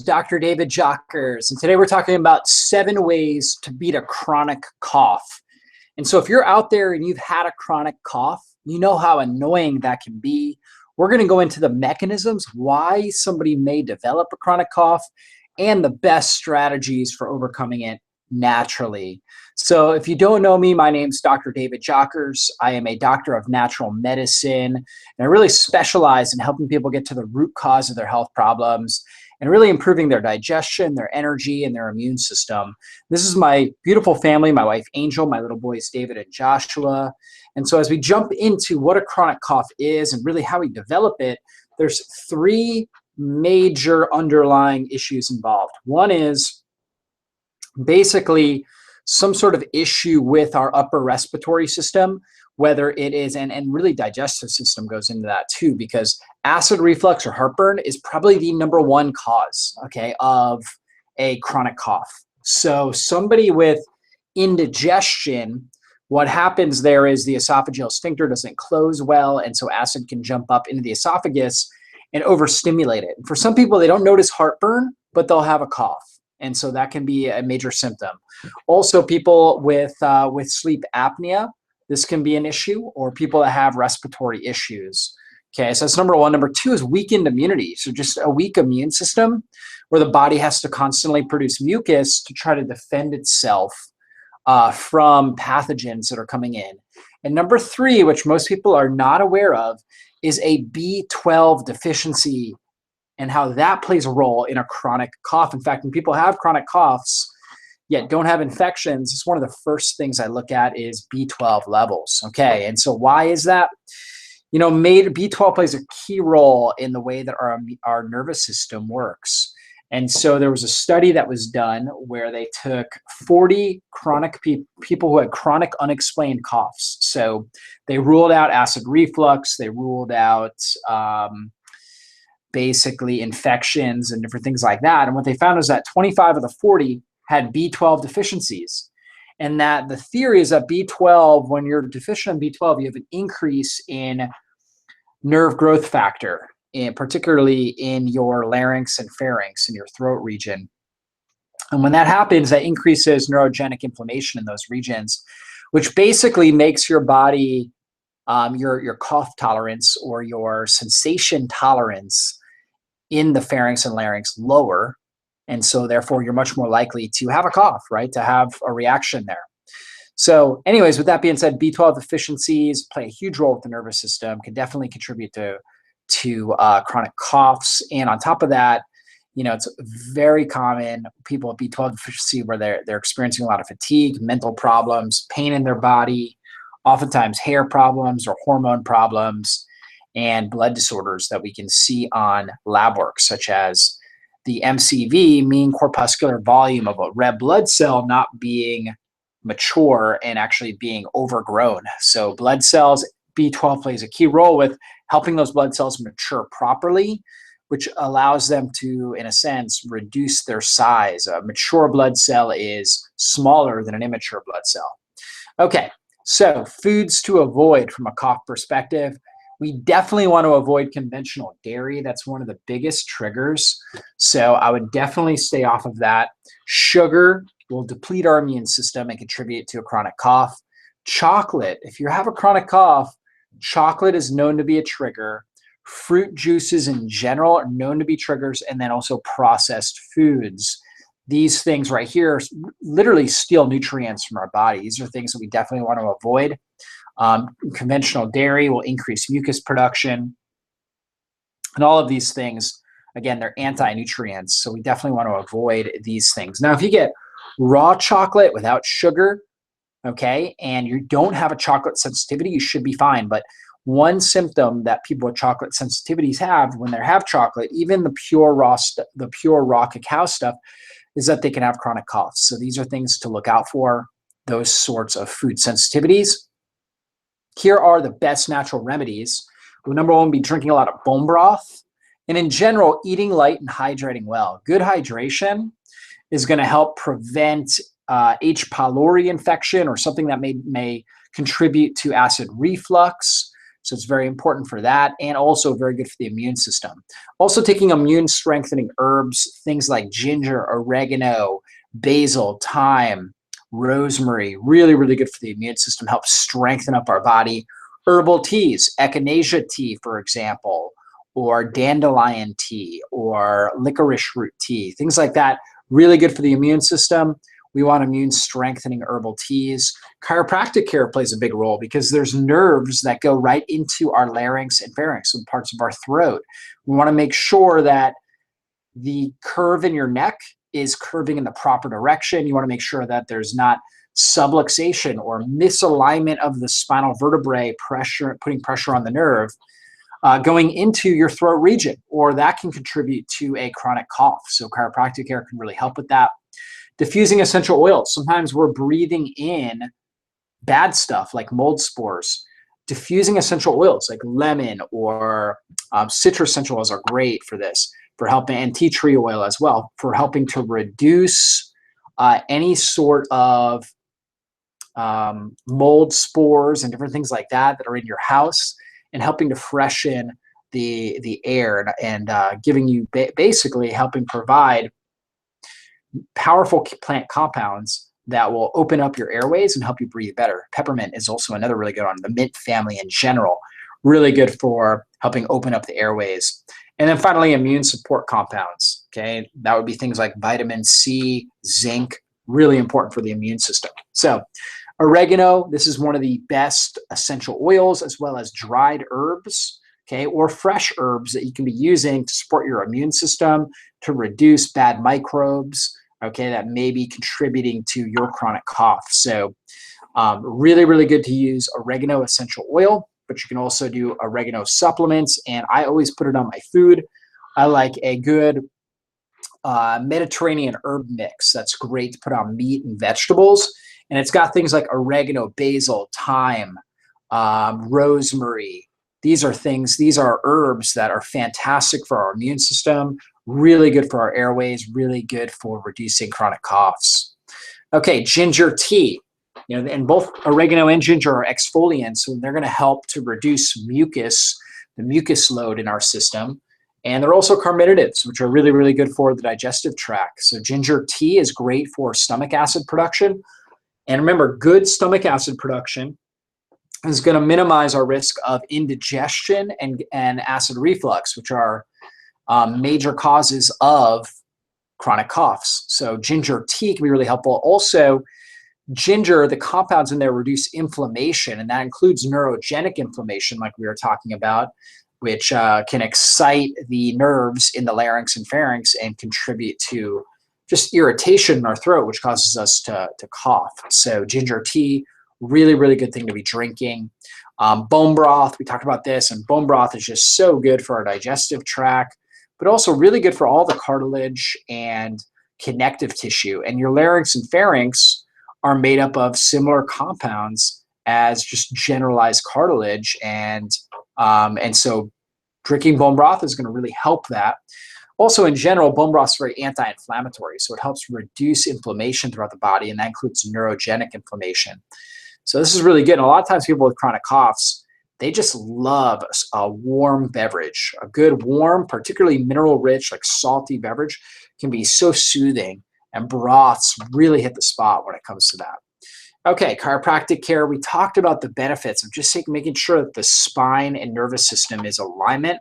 Dr. David Jockers, and today we're talking about 7 ways to beat a chronic cough. And so if you're out there and you've had a chronic cough, you know how annoying that can be. We're going to go into the mechanisms why somebody may develop a chronic cough and the best strategies for overcoming it naturally. So if you don't know me, my name's Dr. David Jockers. I am a doctor of natural medicine, and I really specialize in helping people get to the root cause of their health problems and really improving their digestion, their energy, and their immune system. This is my beautiful family, my wife Angel, my little boys David and Joshua. And so as we jump into what a chronic cough is and really how we develop it, there's 3 major underlying issues involved. One is basically some sort of issue with our upper respiratory system, whether it is, and really digestive system goes into that too, because acid reflux or heartburn is probably the #1 cause, okay, of a chronic cough. So somebody with indigestion, what happens there is the esophageal sphincter doesn't close well, and so acid can jump up into the esophagus and overstimulate it. For some people, they don't notice heartburn, but they'll have a cough. And so that can be a major symptom. Also, people with sleep apnea, this can be an issue, or people that have respiratory issues. Okay, so that's #1. #2 is weakened immunity. So just a weak immune system where the body has to constantly produce mucus to try to defend itself from pathogens that are coming in. And #3, which most people are not aware of, is a B12 deficiency and how that plays a role in a chronic cough. In fact, when people have chronic coughs, yet don't have infections, it's one of the first things I look at is B12 levels. Okay, and so why is that? You know, B12 plays a key role in the way that our nervous system works. And so there was a study that was done where they took 40 chronic people who had chronic unexplained coughs. So they ruled out acid reflux, they ruled out basically infections and different things like that. And what they found was that 25 of the 40 had B12 deficiencies. And that the theory is that B12, when you're deficient in B12, you have an increase in nerve growth factor, particularly in your larynx and pharynx, in your throat region. And when that happens, that increases neurogenic inflammation in those regions, which basically makes your body, your cough tolerance or your sensation tolerance in the pharynx and larynx lower. And so therefore you're much more likely to have a cough, right? To have a reaction there. So anyways, with that being said, B12 deficiencies play a huge role with the nervous system, can definitely contribute to chronic coughs. And on top of that, you know, it's very common, people with B12 deficiency where they're experiencing a lot of fatigue, mental problems, pain in their body, oftentimes hair problems or hormone problems, and blood disorders that we can see on lab work, such as the MCV, mean corpuscular volume of a red blood cell, not being mature and actually being overgrown. So blood cells, B12 plays a key role with helping those blood cells mature properly, which allows them to, in a sense, reduce their size. A mature blood cell is smaller than an immature blood cell. Okay, so foods to avoid from a cough perspective. We definitely want to avoid conventional dairy. That's one of the biggest triggers. So I would definitely stay off of that. Sugar will deplete our immune system and contribute to a chronic cough. Chocolate, if you have a chronic cough, chocolate is known to be a trigger. Fruit juices in general are known to be triggers, and then also processed foods. These things right here literally steal nutrients from our body. These are things that we definitely want to avoid. Conventional dairy will increase mucus production. And all of these things, again, they're anti-nutrients. So we definitely want to avoid these things. Now, if you get raw chocolate without sugar, okay, and you don't have a chocolate sensitivity, you should be fine. But one symptom that people with chocolate sensitivities have when they have chocolate, even the pure raw cacao stuff, is that they can have chronic coughs. So these are things to look out for, those sorts of food sensitivities. Here are the best natural remedies. Well, #1 would be drinking a lot of bone broth. And in general, eating light and hydrating well. Good hydration is going to help prevent H. pylori infection or something that may contribute to acid reflux. So it's very important for that, and also very good for the immune system. Also taking immune strengthening herbs, things like ginger, oregano, basil, thyme, rosemary, really, really good for the immune system, helps strengthen up our body. Herbal teas, echinacea tea, for example, or dandelion tea, or licorice root tea, things like that, really good for the immune system. We want immune strengthening herbal teas. Chiropractic care plays a big role because there's nerves that go right into our larynx and pharynx, so parts of our throat. We want to make sure that the curve in your neck is curving in the proper direction. You want to make sure that there's not subluxation or misalignment of the spinal vertebrae, putting pressure on the nerve going into your throat region, or that can contribute to a chronic cough. So chiropractic care can really help with that. Diffusing essential oils. Sometimes we're breathing in bad stuff like mold spores. Diffusing essential oils like lemon or citrus essential oils are great for this, for helping, and tea tree oil as well, for helping to reduce any sort of mold spores and different things like that that are in your house, and helping to freshen the air, and giving you basically helping provide powerful plant compounds that will open up your airways and help you breathe better. Peppermint is also another really good one. The mint family in general, really good for helping open up the airways. And then finally, immune support compounds. Okay, that would be things like vitamin C, zinc, really important for the immune system. So oregano, this is one of the best essential oils, as well as dried herbs, okay, or fresh herbs that you can be using to support your immune system, to reduce bad microbes, okay, that may be contributing to your chronic cough. So really, really good to use oregano essential oil, but you can also do oregano supplements, and I always put it on my food. I like a good Mediterranean herb mix that's great to put on meat and vegetables, and it's got things like oregano, basil, thyme, rosemary. These are herbs that are fantastic for our immune system, really good for our airways, really good for reducing chronic coughs. Okay, ginger tea. You know, and both oregano and ginger are exfoliants, so they're going to help to reduce mucus, the mucus load in our system. And they're also carminatives, which are really, really good for the digestive tract. So ginger tea is great for stomach acid production. And remember, good stomach acid production is going to minimize our risk of indigestion and acid reflux, which are major causes of chronic coughs. So ginger tea can be really helpful. Also, ginger, the compounds in there reduce inflammation, and that includes neurogenic inflammation, like we were talking about, which can excite the nerves in the larynx and pharynx and contribute to just irritation in our throat, which causes us to cough. So ginger tea, really, really good thing to be drinking. Bone broth, we talked about this, and bone broth is just so good for our digestive tract, but also really good for all the cartilage and connective tissue. And your larynx and pharynx are made up of similar compounds as just generalized cartilage, and so drinking bone broth is going to really help that. Also, in general, bone broth is very anti-inflammatory, so it helps reduce inflammation throughout the body, and that includes neurogenic inflammation. So this is really good. And a lot of times people with chronic coughs, they just love a warm beverage. A good warm, particularly mineral-rich, like salty beverage can be so soothing, and broths really hit the spot when it comes to that. Okay, chiropractic care. We talked about the benefits of just making sure that the spine and nervous system is alignment.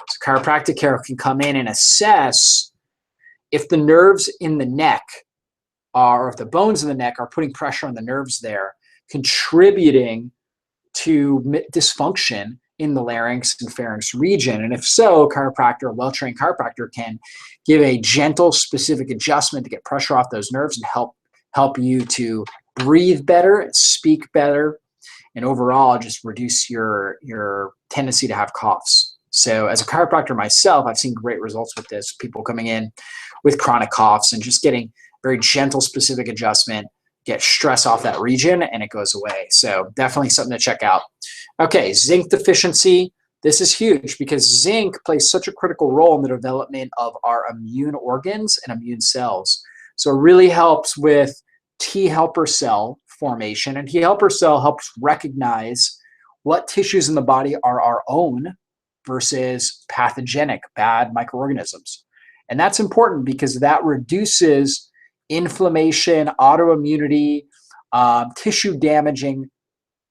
So chiropractic care can come in and assess if the nerves in the neck or if the bones in the neck are putting pressure on the nerves there, contributing to dysfunction in the larynx and pharynx region. And if so, a well-trained chiropractor can give a gentle, specific adjustment to get pressure off those nerves and help you to breathe better, speak better, and overall just reduce your tendency to have coughs. So as a chiropractor myself, I've seen great results with this. People coming in with chronic coughs and just getting very gentle, specific adjustment, get stress off that region, and it goes away. So definitely something to check out. Okay, zinc deficiency. This is huge because zinc plays such a critical role in the development of our immune organs and immune cells. So it really helps with T helper cell formation, and T helper cell helps recognize what tissues in the body are our own versus pathogenic, bad microorganisms. And that's important because that reduces inflammation, autoimmunity, tissue damaging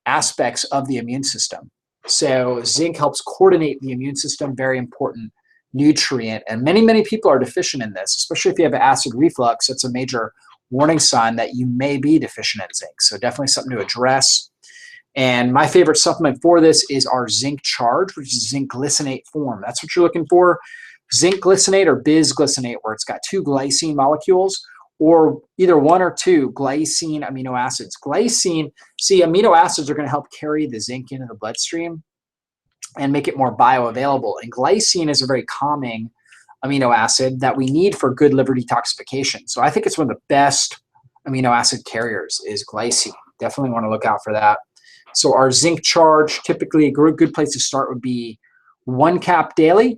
aspects of the immune system. So zinc helps coordinate the immune system, very important nutrient. And many people are deficient in this, especially if you have acid reflux. It's a major warning sign that you may be deficient in zinc. So definitely something to address. And my favorite supplement for this is our Zinc Charge, which is zinc glycinate form. That's what you're looking for. Zinc glycinate or bisglycinate, where it's got 2 glycine molecules, or either 1 or 2 glycine amino acids. Glycine, see, amino acids are going to help carry the zinc into the bloodstream and make it more bioavailable. And glycine is a very calming amino acid that we need for good liver detoxification. So I think it's one of the best amino acid carriers is glycine. Definitely want to look out for that. So our Zinc Charge, typically a good place to start would be 1 cap daily,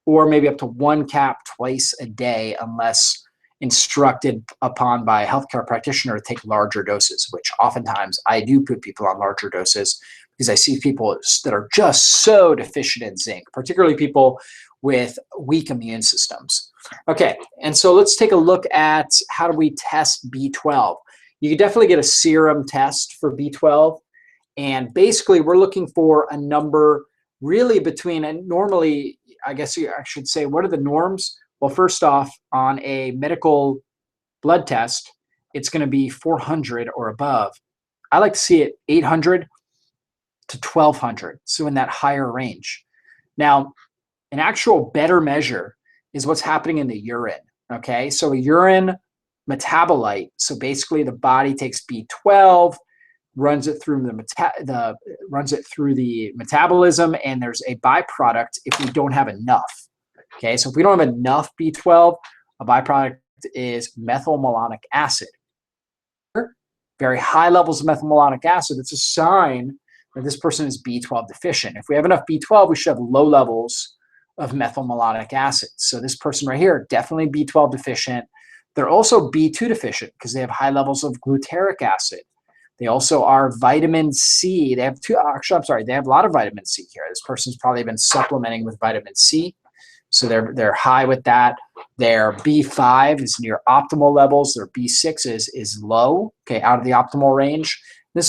or maybe up to 1 cap twice a day, unless instructed upon by a healthcare practitioner to take larger doses, which oftentimes I do put people on larger doses because I see people that are just so deficient in zinc, particularly people with weak immune systems. Okay, and so let's take a look at how do we test B12. You can definitely get a serum test for B12. And basically, we're looking for a number really between, and normally, I guess I should say, what are the norms? Well, first off, on a medical blood test, it's going to be 400 or above. I like to see it 800 to 1200, so in that higher range. Now, an actual better measure is what's happening in the urine, okay? So a urine metabolite, so basically the body takes B12, runs it through the metabolism, and there's a byproduct if we don't have enough. Okay, so if we don't have enough B12, a byproduct is methylmalonic acid. Very high levels of methylmalonic acid, it's a sign that this person is B12 deficient. If we have enough B12, we should have low levels of methylmalonic acid. So this person right here, definitely B12 deficient. They're also B2 deficient because they have high levels of glutaric acid. They also are vitamin C. They have they have a lot of vitamin C here. This person's probably been supplementing with vitamin C. So they're high with that. Their B5 is near optimal levels. Their B6 is low, okay, out of the optimal range.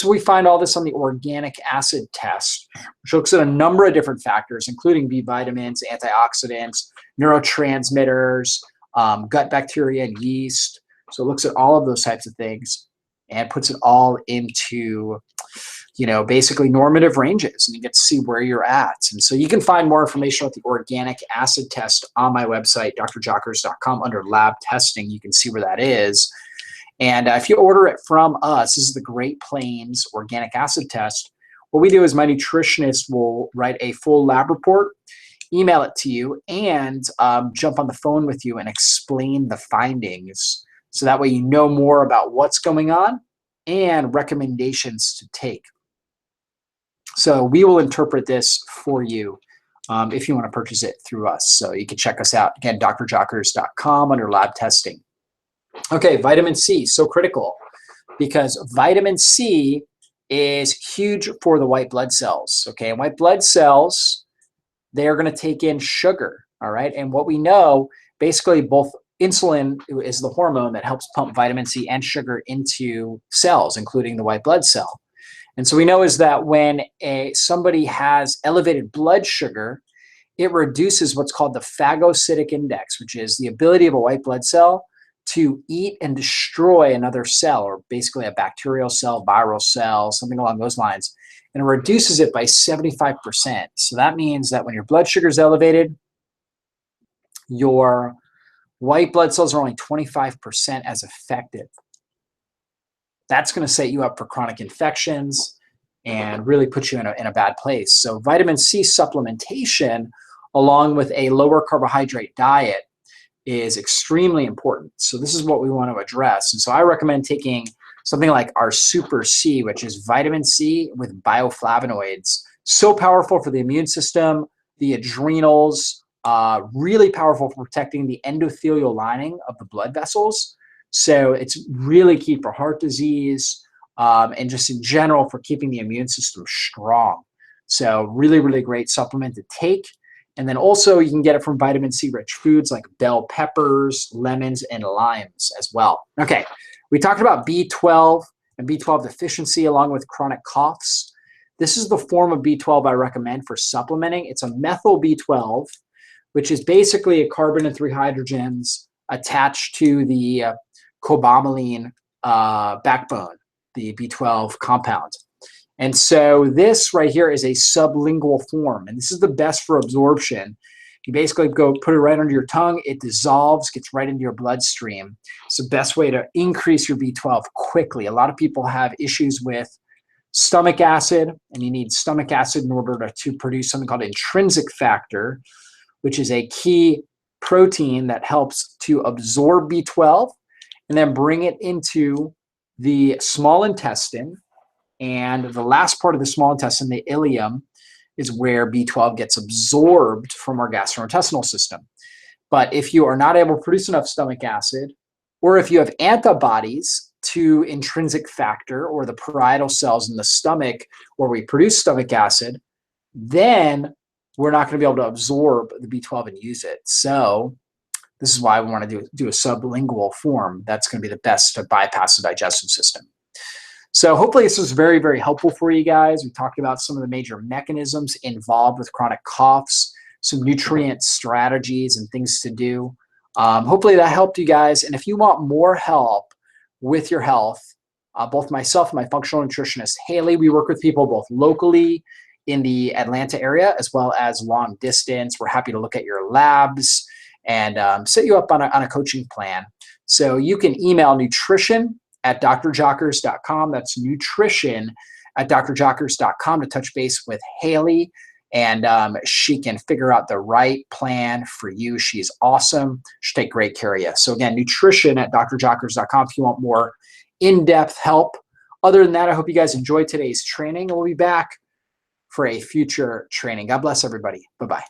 We find all this on the organic acid test, which looks at a number of different factors, including B vitamins, antioxidants, neurotransmitters, gut bacteria and yeast. So it looks at all of those types of things and puts it all into, basically normative ranges, and you get to see where you're at. And so you can find more information about the organic acid test on my website, drjockers.com, under lab testing. You can see where that is. And if you order it from us, this is the Great Plains Organic Acid Test. What we do is my nutritionist will write a full lab report, email it to you, and jump on the phone with you and explain the findings. So that way you know more about what's going on and recommendations to take. So we will interpret this for you if you want to purchase it through us. So you can check us out, again, drjockers.com under lab testing. Okay, vitamin C, so critical because vitamin C is huge for the white blood cells. Okay, and white blood cells, they're going to take in sugar, all right? And what we know, basically both insulin is the hormone that helps pump vitamin C and sugar into cells, including the white blood cell. And so we know is that when somebody has elevated blood sugar, it reduces what's called the phagocytic index, which is the ability of a white blood cell to eat and destroy another cell, or basically a bacterial cell, viral cell, something along those lines. And it reduces it by 75%. So that means that when your blood sugar is elevated, your white blood cells are only 25% as effective. That's going to set you up for chronic infections and really put you in a bad place. So vitamin C supplementation, along with a lower carbohydrate diet, is extremely important. So this is what we want to address. And so I recommend taking something like our Super C, which is vitamin C with bioflavonoids. So powerful for the immune system, the adrenals, really powerful for protecting the endothelial lining of the blood vessels. So it's really key for heart disease and just in general for keeping the immune system strong. So really, really great supplement to take. And then also you can get it from vitamin C rich foods like bell peppers, lemons, and limes as well. Okay, we talked about B12 and B12 deficiency along with chronic coughs. This is the form of B12 I recommend for supplementing. It's a methyl B12, which is basically a carbon and 3 hydrogens attached to the cobalamin backbone, the B12 compound. And so this right here is a sublingual form, and this is the best for absorption. You basically go put it right under your tongue, it dissolves, gets right into your bloodstream. It's the best way to increase your B12 quickly. A lot of people have issues with stomach acid, and you need stomach acid in order to produce something called intrinsic factor, which is a key protein that helps to absorb B12 and then bring it into the small intestine. And the last part of the small intestine, the ileum, is where B12 gets absorbed from our gastrointestinal system. But if you are not able to produce enough stomach acid, or if you have antibodies to intrinsic factor or the parietal cells in the stomach where we produce stomach acid, then we're not going to be able to absorb the B12 and use it. So this is why we want to do a sublingual form. That's going to be the best to bypass the digestive system. So hopefully this was very, very helpful for you guys. We talked about some of the major mechanisms involved with chronic coughs, some nutrient strategies and things to do. Hopefully that helped you guys. And if you want more help with your health, both myself and my functional nutritionist, Haley, we work with people both locally in the Atlanta area as well as long distance. We're happy to look at your labs and set you up on a coaching plan. So you can email nutrition@drjockers.com. That's nutrition@drjockers.com to touch base with Haley, and she can figure out the right plan for you. She's awesome. She'll take great care of you. So again, nutrition@drjockers.com if you want more in-depth help. Other than that, I hope you guys enjoyed today's training, and we'll be back for a future training. God bless everybody. Bye-bye.